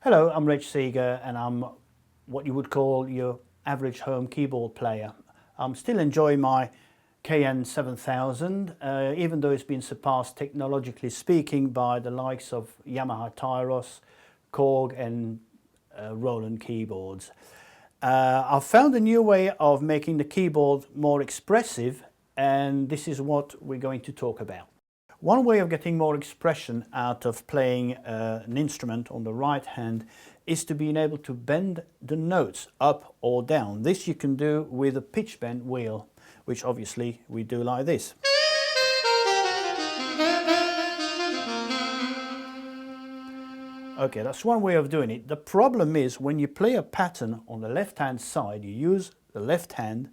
Hello, I'm Reg Siger and I'm what you would call your average home keyboard player. I'm still enjoying my KN7000 even though it's been surpassed technologically speaking by the likes of Yamaha Tyros, Korg and Roland keyboards. I've found a new way of making the keyboard more expressive, and this is what we're going to talk about. One way of getting more expression out of playing an instrument on the right hand is to being able to bend the notes up or down. This you can do with a pitch bend wheel, which obviously we do like this. Okay, that's one way of doing it. The problem is when you play a pattern on the left hand side, you use the left hand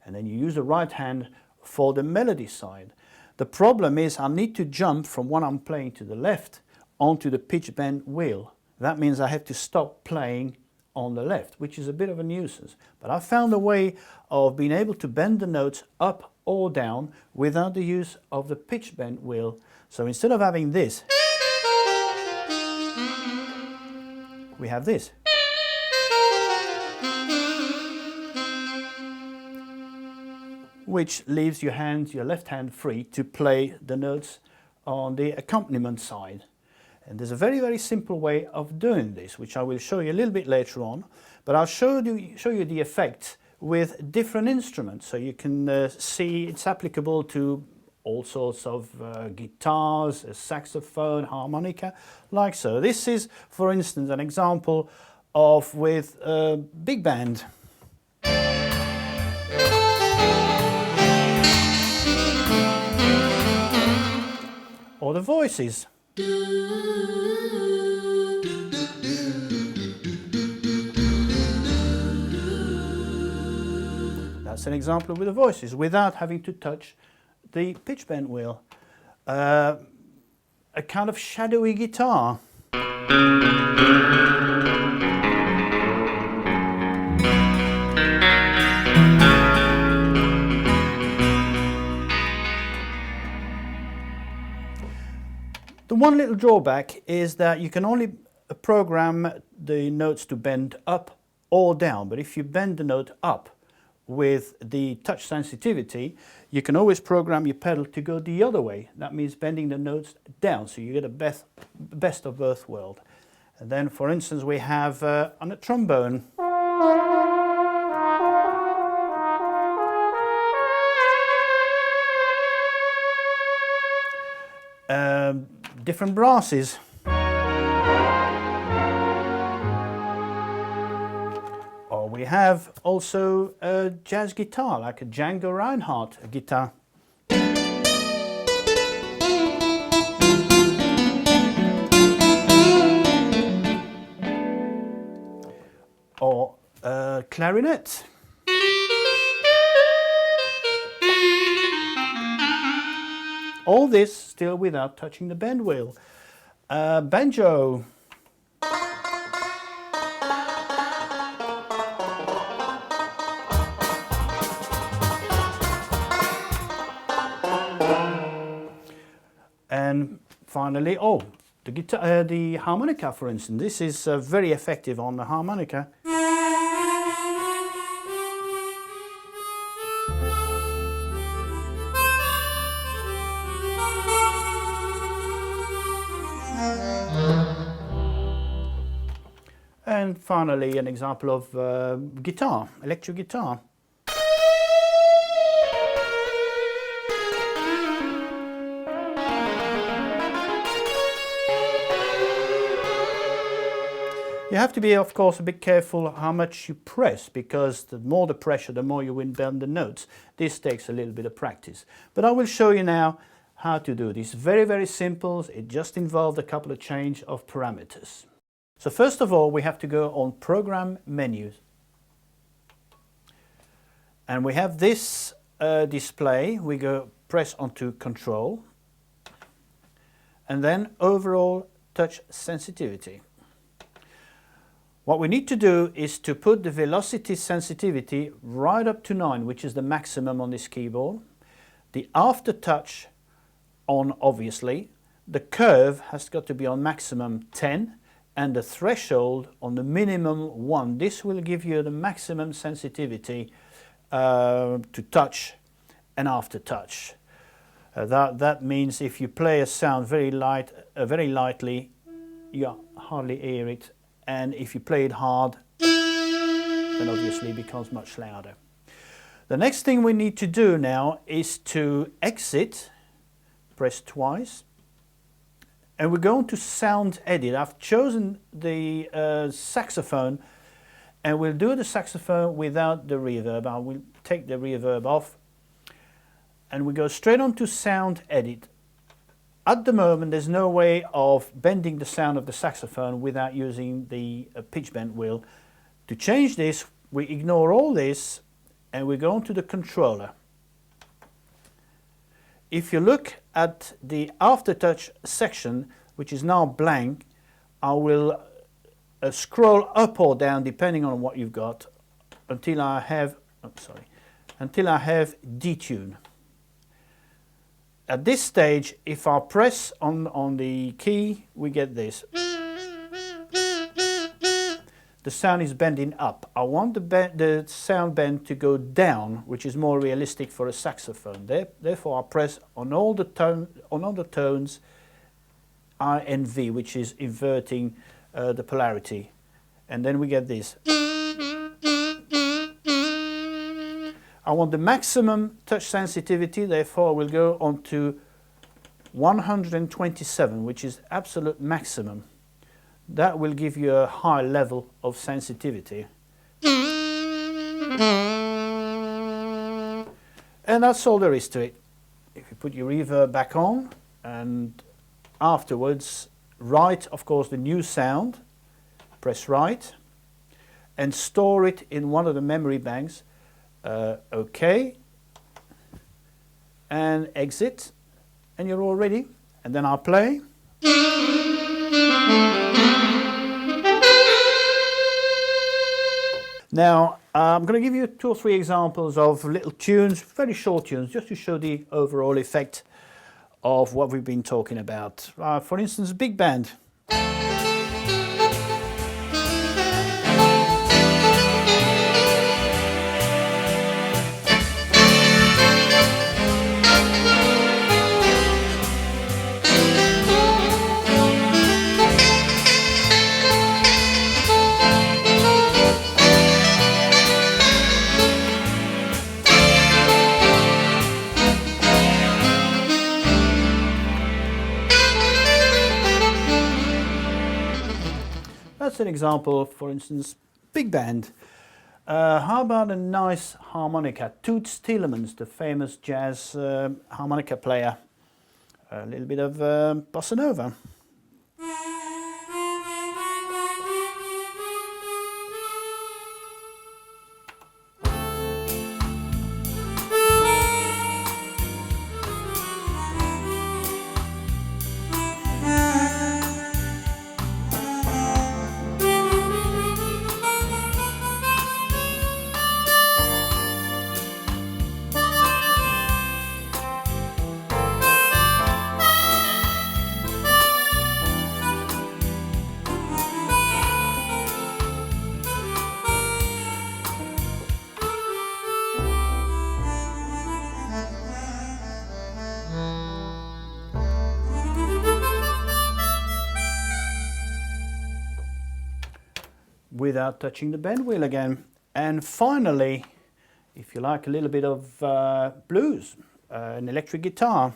and then you use the right hand for the melody side. The problem is I need to jump from what I'm playing to the left onto the pitch bend wheel. That means I have to stop playing on the left, which is a bit of a nuisance. But I found a way of being able to bend the notes up or down without the use of the pitch bend wheel. So instead of having this, we have this. Which leaves your left hand free to play the notes on the accompaniment side. And there's a very, very simple way of doing this, which I will show you a little bit later on. But I'll show you the effect with different instruments, so you can see it's applicable to all sorts of guitars, a saxophone, harmonica, like so. This is, for instance, an example of with a big band. Or the voices. That's an example with the voices, without having to touch the pitch bend wheel. A kind of shadowy guitar. The one little drawback is that you can only program the notes to bend up or down, but if you bend the note up with the touch sensitivity, you can always program your pedal to go the other way. That means bending the notes down, so you get a best of both worlds. And then, for instance, we have on a trombone. Different brasses. Or we have also a jazz guitar, like a Django Reinhardt guitar. Or a clarinet. All this still without touching the bend wheel. Banjo. And finally, the guitar, the harmonica, for instance. This is very effective on the harmonica. And finally, an example of guitar, electric guitar. You have to be, of course, a bit careful how much you press, because the more the pressure, the more you will bend the notes. This takes a little bit of practice. But I will show you now how to do this. Very, very simple. It just involved a couple of change of parameters. So first of all, we have to go on Program Menu. And we have this display. We go press onto Control. And then Overall Touch Sensitivity. What we need to do is to put the velocity sensitivity right up to 9, which is the maximum on this keyboard. The aftertouch on, obviously. The curve has got to be on maximum 10, and the threshold on the minimum 1. This will give you the maximum sensitivity to touch and after touch. That means if you play a sound very lightly, you hardly hear it, and if you play it hard, then obviously it becomes much louder. The next thing we need to do now is to exit, press twice, and we're going to sound edit. I've chosen the saxophone, and we'll do the saxophone without the reverb. I will take the reverb off, and we go straight on to sound edit. At the moment there's no way of bending the sound of the saxophone without using the pitch bend wheel. To change this, we ignore all this and we go on to the controller. If you look at the aftertouch section, which is now blank, I will scroll up or down depending on what you've got until I have detune. At this stage, if I press on the key, we get this. The sound is bending up. I want the sound bend to go down, which is more realistic for a saxophone. Therefore, I press on all the tones I and V, which is inverting the polarity, and then we get this. I want the maximum touch sensitivity, therefore we'll go on to 127, which is absolute maximum. That will give you a high level of sensitivity. And that's all there is to it. If you put your reverb back on, and afterwards write, of course, the new sound, press write, and store it in one of the memory banks. OK, and exit, and you're all ready. And then I'll play. Now I'm going to give you 2 or 3 examples of little tunes, very short tunes, just to show the overall effect of what we've been talking about. For instance, big band. That's an example, for instance, big band. How about a nice harmonica? Toots Thielemans, the famous jazz harmonica player. A little bit of bossa nova. Without touching the bend wheel again. And finally, if you like a little bit of blues, an electric guitar.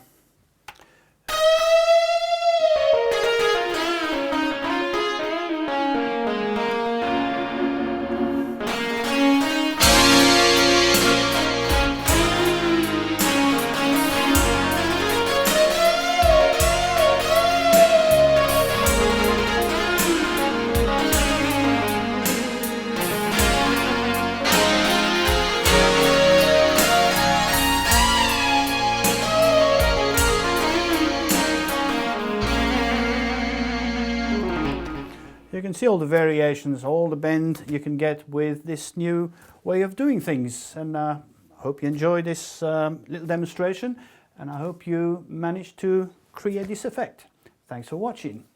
You can see all the variations, all the bend you can get with this new way of doing things. And I hope you enjoyed this little demonstration, and I hope you managed to create this effect. Thanks for watching.